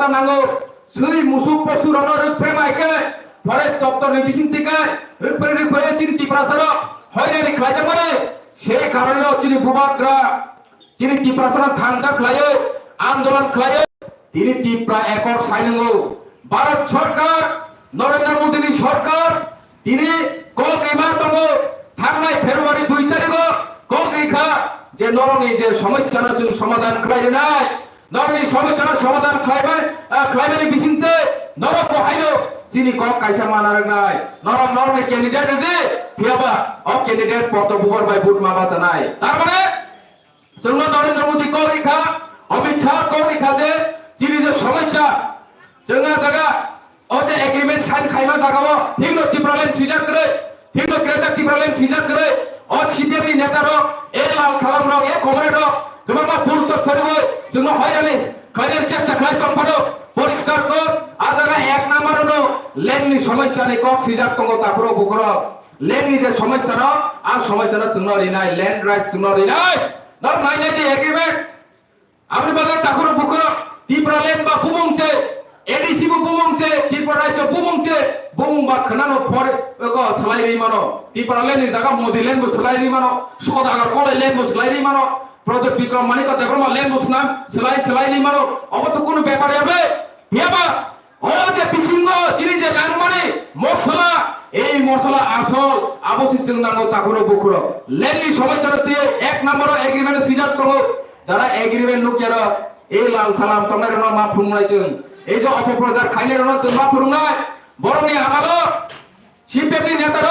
ক্ষমতা নাঙ্গো সেই মুসুক পশুরনো রুপ্রেমাইকে ফরেস্ট দপ্তরनि বিচিন্তিকে রুপ্রে চিন্তি প্রাসার হয়রানি খাইজা মানে সেই কারণে চিনি বুবাগ্রা চিনি ত্রিপ্রাসার থানসা খাইয়ে আন্দোলন খাইয়ে তিনি ত্রিপ্রা একর সাইনঙ্গো ভারত সরকার নরেন্দ্র মোদী সরকার তিনি কক এবার দঙ্গ থাকনাই ফেব্রুয়ারি 2 তারিখ কক রেখা যে নরনি যে সমস্যার সমাধান খাইলে নাই নরনি সমস্যার সমাধান খাইবে বিচিন্তে নর পহাইলো চিনি কক কাইসা মানার নাই নরম নরনি ক্যান্ডিডেট দে ফিয়াবা ও ক্যান্ডিডেট পত বুবর বাই বুট মাবা জানাই তার মানে जों नरेंद्र मोदी কক রেখা অমিত শাহ কক রেখা যে চিনি যে সমস্যা जोंना জায়গা ও যে এগ্রিমেন্ট সাইন খাইমা জাগাবো ঠিক ত্রিপুরালেন সিজার করে ঠিক গ্রেটার ত্রিপুরালেন সিজার করে ও সিপিএম নেতারো এ লাল সালাম রং এ কমরেড তোমার ভুল তথ্য দেব जोंनो হয়রানি খাইনের চেষ্টা খাইতাম পারো পরিষ্কার কর আ জায়গা এক নাম্বার হলো লেননি সমস্যা নেই কক সিজার তঙ্গ তারপরে বুকর লেননি যে সমস্যা না আর সমস্যাটা जोंनो রিনাই ল্যান্ড রাইটস जोंनो রিনাই নর নাইনে যে এগ্রিমেন্ট আপনি বাজার তারপরে বুকর ত্রিপুরালেন বা বুমংসে এডিসি বুমংসে ত্রিপুরা রাজ্য বুমংসে বুমবা খনানো ফরে গো সলাইরি মানো ত্রিপুরালেন জায়গা মোদিলেন বু সলাইরি মানো সদাগর কলে লেন বু সলাইরি মানো প্রদীপ বিক্রম মানিক দেবরমা লেন বু নাম সলাইরি মানো অবত কোন ব্যাপারে হবে হিয়াবা ও যে পিছিঙ্গ চিনি যে গান মানে মশলা এই মশলা আসল আবশ্যক চিন্তানো তারপরে বুকুর লেননি সমস্যাটা দিয়ে এক নম্বর এগ্রিমেন্ট সিজার করো যারা এগ্রিমেন্ট লুকিয়ারা এই লাল সালাম তোমার মা ফুংলাইছেন এই যে অপপ্রচার খাইনের মা ফুংনাই বরং আমালো সিপিএম নেতার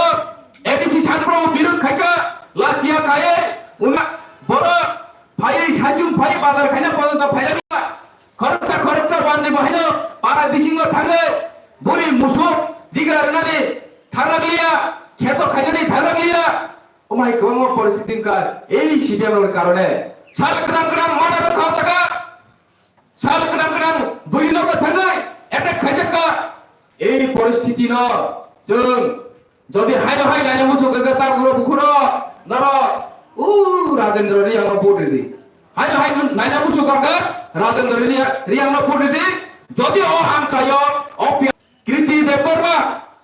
এডিসি সানপ্রভু বিরোধ খাইকা লাচিয়া খায়ে উনা বড় ভাই সাজুম ভাই বাজার খাইনা পর্যন্ত ফাইলা খরচা বান্ধে বহিনো পাড়া বিসিঙ্গ থাকে বুড়ি মুসুক দিগরা রানানি থাকলিয়া খেত খাইনানি থাকলিয়া ও মাই গঙ্গ পরিস্থিতি কার এই সিপিএমের কারণে সাল গ্রাম মানার খাওয়া থাকা সাল গ্রাম বইনক থাকায় একটা খাইজাকা এই পরিস্থিতি ন जों যদি হাইনো হাই লাইনে মুসুক তার গুলো বুকুর নর উ রাজেন্দ্র রি আমরা ভোট দি হাইনো হাই লাইনে মুসুক কার রাজেন্দ্র রি আমরা ভোট দি যদি ও হাম চাইও ও কৃতি দেববর্মা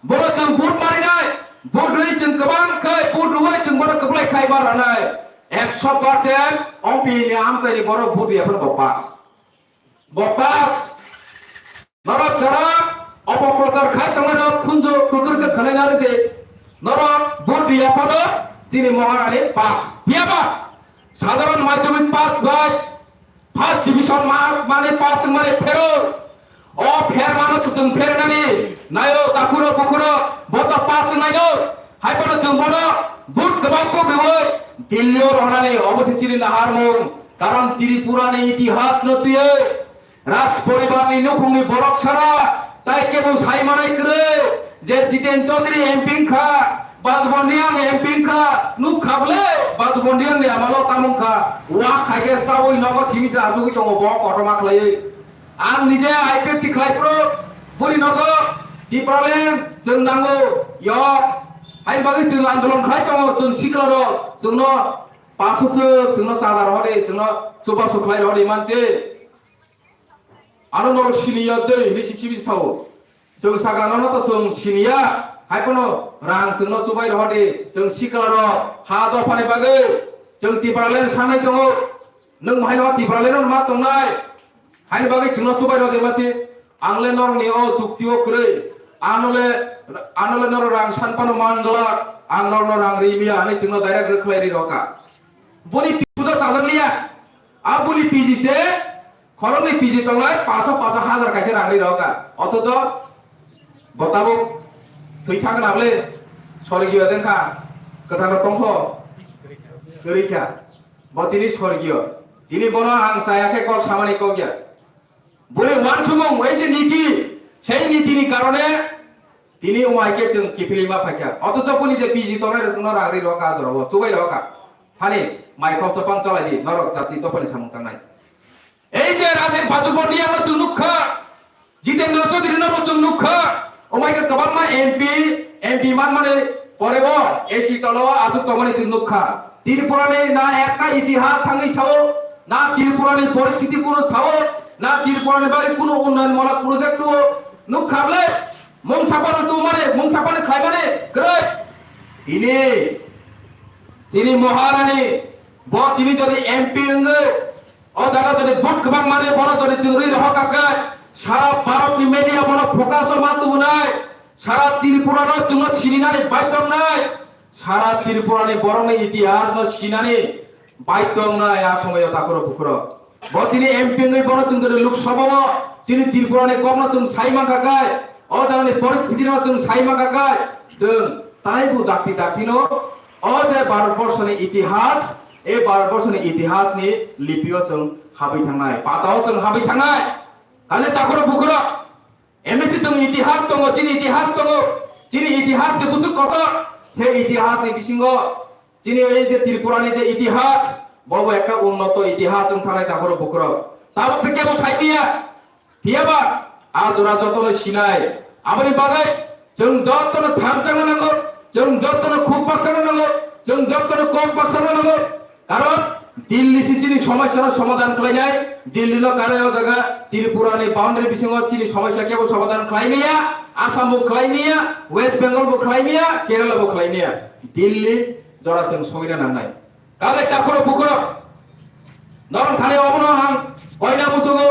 বড় जों ভোট মারি নাই ভোট রই जों गोबां খাই ভোট রই जों বড় কবলাই খাইবার নাই 100% অপি নি আম চাইনি বড় ভোট এখন বপাস নর যারা অপপ্রচার খাই তোমার পুঞ্জ কুকুরকে খেলে না রে নর ভোট দিয়া পড়ো চিনি মহারানী পাস বিয়াবা সাধারণ মাধ্যমিক পাস ভাই ফার্স্ট ডিভিশন মানে পাস মানে ফেরত ও ফের মানুষ जों ফের নানি নায়ো তাকুরো বুকুরো বত পাস নাইও হাইপনো जों বড় ভোট গোবাং কো বেহই দিল্লিও রহনানি অবশ্যই চিনি না হারমোন কারণ ত্রিপুরানি ইতিহাস নতিয়ে রাজ পরিবারনি নখুংনি বরক সারা তাই কেবল সাইমানাই করে যে জিতেন চৌধুরী এমপি খা বাজবন্ডিয়াং এমপি খা নুক খাবলে বাজবন্ডিয়াং নি আমালো তামুং খা ওয়া খাইগে সাউই নগো থিমিসা আজুগি চঙ্গ ব কটমা খলাই আম নিজে আইপিএফ খলাই প্রো বুরি নগো ত্রিপুরালেন जों नांगौ य हाइ बागै जों आन्दोलन खाय दङ जों सिखलारो जोंनो पासोसो जोंनो चादार हरे जोंनो सुबा सुखलाय हरे मानसि आरो नर सिनिया दै हिसि सिबि साव जों सागानो तो जों सिनिया हाइपनो रां जोंनो सुबाय हरे जों सिखलारो हा दफानि बागै जों त्रिपुरालेन सानै दङ नों माहायनो त्रिपुरालेन मा दंनाय हाइ बागै जोंनो सुबाय हरे मानसि आंले नरनि अ जुक्तिओ करे आनले नर रां सानपानो मानगला आं नर रां रिमिया हानि जोंनो डाइरेक्ट रखलायरि रका बनि पिसुदा चाललिया आ बनि पिजिसे खरनि पिजि तंलाय 500 हाजार कासे रांनि रका अथच बताबो थैथागोन आबले स्वर्गीय देखा कथानो तंख गरिखा बतिनि स्वर्गीय তিনি বড় আং চায়াকে কল সামানি কগিয়া বলে ওয়ান সুমং ওই যে নীতি সেই নীতির কারণে তিনি ওমাইকে जों কিফিলিমা ফাকিয়া অথচ পুনি যে পিজি তরে जोंनो রাগরি রকা জরব চুবাই রকা ফানি মাইক্রোসফট পান চালাই দি নরক জাতি তপনি সামুতানাই এই যে রাজে বাজুবন্ডি আমরা जों নুখা জিতেন্দ্র চৌধুরী নর जों নুখা ওমাইকে গবারমা এমপি মান মানে পরেব এসি তলো আজু তমনি जों নুখা ত্রিপুরানি না একটা ইতিহাস থাঙ্গি সাও না ত্রিপুরানি পরিস্থিতি কোন Sao na tirpuran bagi kuno unan mola project tu nuk khable mong sapan tu mane mong sapan khai mane krai ini Maharani bo tini jodi MP nge o jaga jodi vote kebang mane bono jodi chungri roh kakai সারা ভারত নি media বড় focus মাতু নাই সারা ত্রিপুরার জন্য সিনানি বাইতম নাই সারা ত্রিপুরানি বরং ইতিহাস ন সিনানি বাইতম নাই আ সময় তাকর বুকর বতিনি এমপি নই বড় চন্দ্র লোকসভা চিনি ত্রিপুরানি কমন চুন সাইমা কাকায় ও জানি পরিস্থিতি ন চুন সাইমা কাকায় जों তাইবু দাতি দাতিনো ও যে ভারতবর্ষনি ইতিহাস এই ভারতবর্ষনি ইতিহাসনি লিপিও जों হাবি থাंनाय পাতাও जों হাবি থাंनाय Kali takuro bukuro, emisi cung itihas tongo, cini itihas se busuk kotor, se itihas ni bisingo, cini je Tripura ni je itihas, bawa ekta unnoto itihas yang thanai takuro bukuro. Tahu peke bo saipia, dia ba, ajora jotono sinai, amani bagai, cung jotono thamchana nango, cung jotono khukpaksana nango, cung jotono kokpaksana nango, karon Delhi সিচিনি সমস্যার সমাধান খাইনাই দিল্লি লো কারেও জায়গা ত্রিপুরানি boundary বিসঙ্গ চিনি সমস্যা কেবল সমাধান খাইনিয়া আসাম বো খাইনিয়া West Bengal বো খাইনিয়া কেরালা বো খাইনিয়া দিল্লি জরাসং সমিনা নাংনাই কালে তাকর বুকর নরম থানে অবনহাম কয়না মুচুগো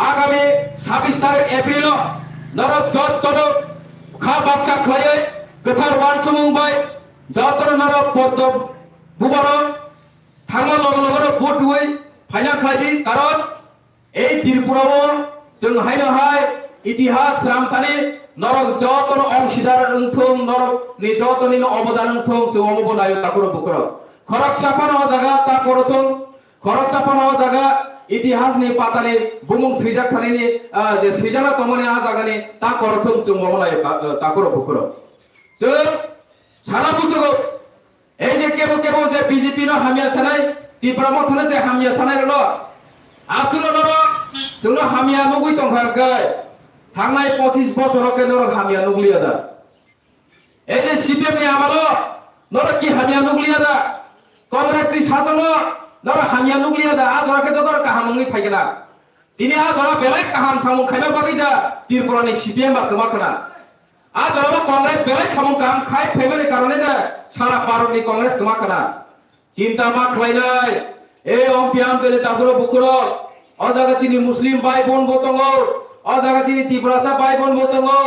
আগামী 26 তারিখ এপ্রিল নরম যতন খা বাক্সা খাইয়ে গোথার ওয়ান সুমুংবাই যতন নরম পদ্ম বুবর थांगो लगो भोट हुई फाइना खाई कारण এই ত্রিপুরাও जों हायनो हाय इतिहास रामथानि नरक जतन अंशीदार अंथों नरक नि जतन अवदान अंथों जों अमबनाय ताकरो बुकरो खरक सापान जागा ता करथों खरक सापान जागा इतिहास नि पातानि बुमुं सैजाक थानि जे सैजाना तमने आ जागानि ता करथों जों अमबनाय ताकरो बुकरो जों सारा बुझगो এই যে কেবল কেবল যে বিজেপি ন হামিয়া সানাই ত্রিপুরা মথনে যে হামিয়া সানাই ল আসুন নর जोंनो हामिया नुगुइ तंखारगाय थांनाय 25 বছরকে নর हामिया नुगलिया दा এই যে সিপিএম নি আমালো নর কি हामिया नुगलिया दा কংগ্রেস নি সাজনো নর हामिया नुगलिया दा আজরাকে যদর কাহামনি ফাইগেনা তিনি আজরা বেলাই কাহাম সামু খাইবা বাগিদা ত্রিপুরানি সিপিএম বা কমাকনা আজরা কংগ্রেস বেলাই সামু কাহাম খাই ফেমের কারণে না সারা ভারতনি কংগ্রেস কমাকনা চিন্তা মা খাইনাই এই অম্পিয়াম জেলে তাগুরো বুকুরো অজাগা চিনি মুসলিম ভাই বোন বতঙ্গো অজাগা চিনি ত্রিপুরাসা ভাই বোন বতঙ্গো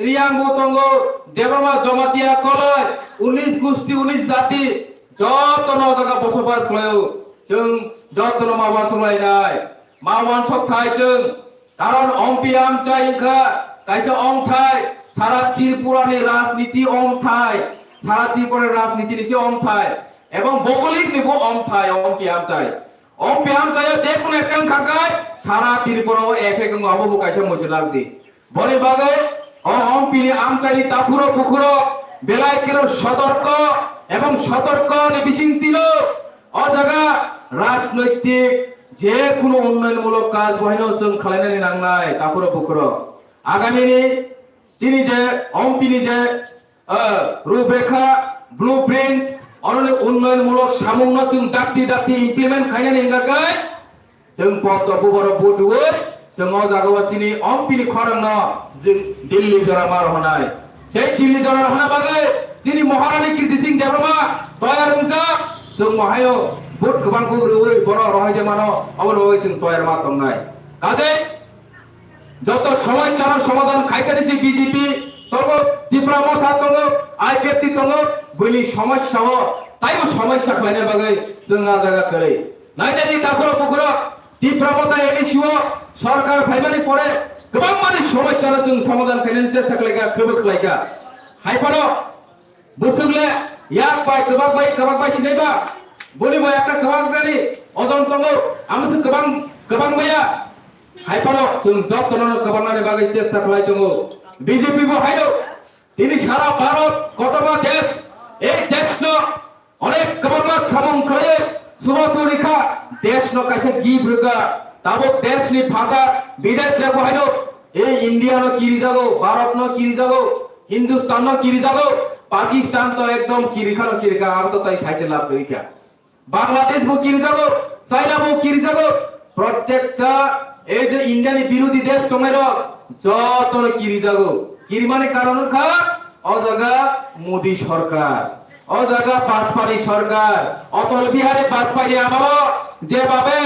রিয়াং বতঙ্গো দেবমা জমাতিয়া কলয় 19 গোষ্ঠী 19 জাতি যতন অজাগা বসবাস খায়ো जों যতন মাওয়ান সলাইনাय মাওয়ান সখাই जों কারণ অম্পিয়াম চাইখা কাইসা অংথাই সারা ত্রিপুরানি রাজনীতি অংথাই সারা ত্রিপুরার রাজনীতি নিছে অংথাই এবং ভৌগোলিক নিবো অংথাই অম্পিয়াম চাই অম্পিয়াম চাই যে কোন একখান খাকায় সারা ত্রিপুরাও এফেক আবু কাইসা মজে লাগদি বলে বাগে অম্পিনি আমচারি তাফুরো পুকুরো বেলায় কেরো সতর্ক এবং সতর্ক বিচিন্তিল অজাগা রাজনৈতিক যে কোনো উন্নয়নমূলক কাজ বহিনো जों খালাইনানি নাংনাই তাফুরো পুকুরো আগামীনি চিনি যে অম্পিনি যে রূপরেখা ব্লুপ্রিন্ট অনেক উন্নয়নমূলক সামগ্রী जों দাতি দাতি ইমপ্লিমেন্ট খাইনানি গাগাই जों পদ্ম বড় বুডুই जों অজাগা চিনি অম্পিনি খরন जों দিল্লি জরা মার হনাই সেই দিল্লি জরা হনা বাগে চিনি মহারানী কীর্তি সিং দেবরমা তয়ার উঞ্চা जों মহায়ো ভোট গোবাং রুই বড় রহাইদে মানো অবরই जों তয়ার মাতম নাই কাজে যত সমস্যার সমাধান খাইতে দিছে বিজেপি তবে ত্রিপুরা মথা তঙ্গ আইপিএফটি তঙ্গ বইনি সমস্যা তাইও সমস্যা খাইনে বাগে जों না জায়গা করে নাই জানি তারপর পুকুর ত্রিপুরা মথা এডিসিও সরকার ফাইমানি পড়ে গোবাং মানে সমস্যার जों সমাধান খাইনে চেষ্টা খাইগা খবর খাইগা হাইপানো বুসুগলে ইয়াক বাই গোবাং বাই সিনাইবা বলিব একটা গোবাং গানি অজন তঙ্গ আমসে গোবাং বাইয়া হাইপানো जों যতন গোবাংনানি বাগে চেষ্টা খাই দङ বিজেপি বো হাইলো তিনি সারা ভারত কতবা দেশ এই দেশ ন অনেক গোবাংমা সামং খায়ে সুবাসুরিখা দেশ ন কাছে গিব্রগা তাবো দেশ নি ফাদা বিদেশ রে বো হাইলো এই ইন্ডিয়া ন কিরি যাগো ভারত ন কিরি যাগো হিন্দুস্তান ন কিরি যাগো পাকিস্তান তো একদম কিরিখা আম তো তাই সাইছে লাভ করিখা বাংলাদেশ বো কিরি যাগো চাইনা বো কিরি যাগো প্রত্যেকটা এই যে ইন্ডিয়ানি বিরোধী দেশ তোমের যত কিরি যাগো কিরি মানে কারণ খা অজাগা মোদী সরকার অজাগা বাজপাই সরকার অটল বিহারী বাজপাই আমল যেভাবে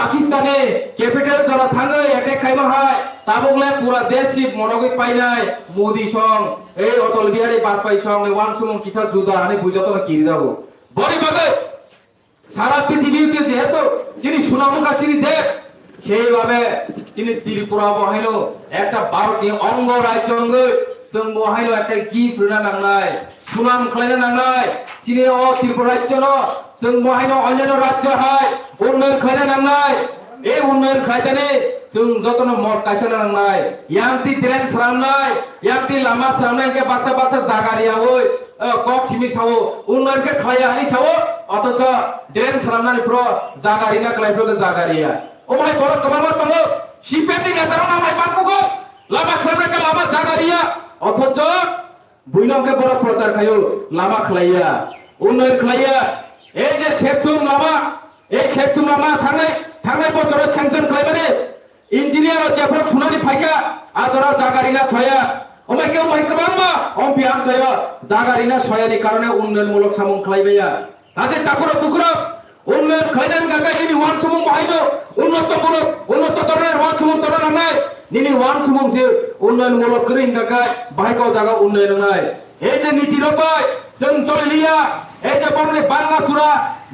পাকিস্তানে ক্যাপিটাল যারা থাকে একে খাইবা হয় তা বললে পুরা দেশ মনোযোগ পাই নাই মোদী সং এই অটল বিহারী বাজপাই সং ওয়ান সুমন কিসা যুদ্ধ আনে বুঝত না কিরি যাবো বড়ি বাগে সারা পৃথিবী হচ্ছে যেহেতু যিনি সুনামুখা চিনি দেশ সেইভাবে তিনি ত্রিপুরা বহাইলো একটা ভারতীয় অঙ্গ রাজ্য অঙ্গ जों बहायनो একটা গিফট রুনা নাংনাय সুনাম খালাইনা নাংনাय চিনি ও ত্রিপুরা রাজ্য ন जों बहायनो অন্যান্য রাজ্য হয় উন্নয়ন খালাইনা নাংনাय এই উন্নয়ন খাইতানে जों যতন মত কাইসানা নাংনাय ইয়াংতি ট্রেন সারামনাय ইয়াংতি লামা সারামনাय কে বাসা বাসা জাগারিয়া ওই কক সিমি সাও উন্নয়ন কে খাইয়া হানি সাও অথচ ট্রেন সারামনানি প্র জাগারিনা ক্লাইপ্র জাগারিয়া ও মানে বড় কমার তঙ্গ সিপেনি নেতারা নামাই পাকবো লামা সারামনাকে লামা জাগারিয়া অথচ বুইলকে বড় প্রচার খায়ো লামা খালাইয়া উন্নয়ন খালাইয়া এই যে সেতুম লামা এই সেতুম লামা থাঙ্গাই বছরে স্যাংশন খালাইবানে ইঞ্জিনিয়ার যেফর সুনানি ফাইকা আজরা জাগারিনা ছয়া ওমাই কেউ মাই কবামা অম্পি আম ছয়া জাগারিনা ছয়ানি কারণে উন্নয়নমূলক সামন খালাইবায়া কাজে তাকুর বুকুর উন্নয়ন খাইলেন গাগা যিনি ওয়ান সুমুং বাহাইনো উন্নত ধরনের ওয়ান সুমুং তরন নাই নিনি ওয়ান সুমুং সে উন্নয়নমূলক করিন গাগা বাহাইকো জায়গা উন্নয়ন নাই এই যে নীতি রবাই जों চলিলিয়া এই যে বর্ণে বাংলা সুরা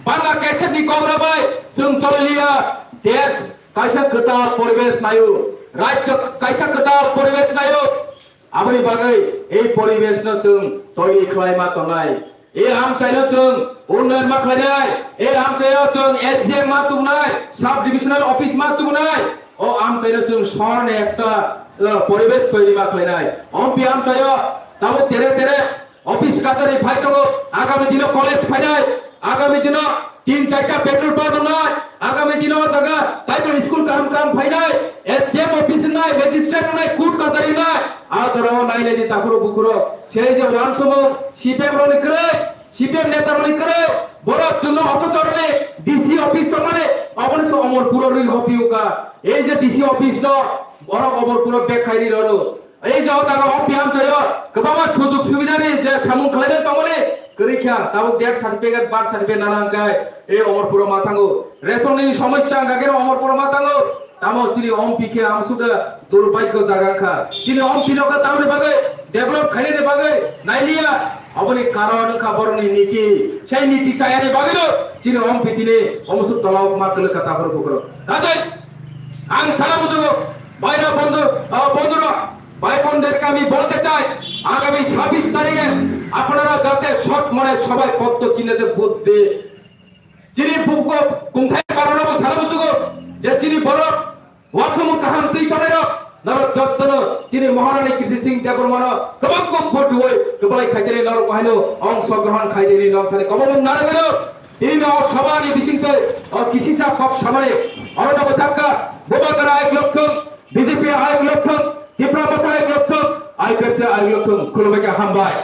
বাংলা ক্যাসেট নি কংরাবাই जों চলিলিয়া দেশ কাইসা কতা পরিবেশ নায়ু রাজ্য কাইসা কতা পরিবেশ নায়ু আমনি বাগৈ এই পরিবেশ ন जों তৈরি খাইমা তনাই এই আম চাইলো जों উন্নয়ন মা খাইনাই এই আম চাইলো जों এসডিএম মা তুমনাই সাব ডিভিশনাল অফিস মা তুমনাই ও আম চাইলো जों শহরে একটা পরিবেশ তৈরি মা খাইনাই অম্পি আম চাইলো তাও তেরে তেরে অফিস কাছারি ফাইতো আগামী দিন কলেজ ফাইনাই আগামী দিন 3-4টা পেট্রোল পাম্প নাই আগামী দিন জায়গা তাই তো স্কুল কাম ফাইনাই এসডিএম অফিস নাই ম্যাজিস্ট্রেট নাই কোর্ট কাছারি নাই আজরাও নাই লেদি তাকুরো বুকুরো সেই যে ওয়ান সমো সিপিএম রনি করে সিপিএম নেতা রনি করে বড় জন্য অতচরণে ডিসি অফিস তো মানে অবশ্য অমরপুর রই হপিউকা এই যে ডিসি অফিস ন বড় অমরপুর বেখাইরি রলো এই যে জায়গা অপিয়াম চাইও গোবাবা সুযোগ সুবিধা নেই যে সামুং খাইলে তমলে করিখা তাও ডেট সার্টিফিকেট বার্থ সার্টিফিকেট নানাঙ্কায় এই অমরপুর মাথাঙ্গো রেশননি সমস্যা গাগের অমরপুর মাথাঙ্গো তামো চিনি অম্পিকে আমসুদা দুর্ভাগ্য জায়গা চিনি অম্পিলকা তামরে বাগে ডেভেলপ খাইলে বাগে নাইলিয়া অবনি কারণ খাবরনি নীতি সেই নীতি চাইয়ারে বাগের চিনি অম্পিতিনে অমসুদ তলাও মাতলে কথা বড় বড় রাজাই আং সারা বুঝো বাইরে বন্ধুরা ভাই বোনদেরকে আমি বলতে চাই আগামী 26 তারিখে আপনারা যাতে সৎ মনে সবাই পদ্ম চিহ্নেতে ভোট দিয়ে যিনি কোথায় কারণ সারা বুঝুগ যে যিনি বড় ওয়াথম কাহান তুই করে নর যত্ন যিনি মহারানী কীর্তি সিং দেবর মান কবক ভোট হই কবলাই খাইতে নর কহিল অংশগ্রহণ খাইতে নর খালি কবম নারে গেল এই সবাই বিশিংতে কৃষিসা পক সামনে অরণব থাকা বোবাকার আয়োগ লক্ষণ বিজেপি আয়োগ লক্ষণ ত্রিপুরা আয়োগ লক্ষণ আয়োগ লক্ষণ খুলবেকে হামবায়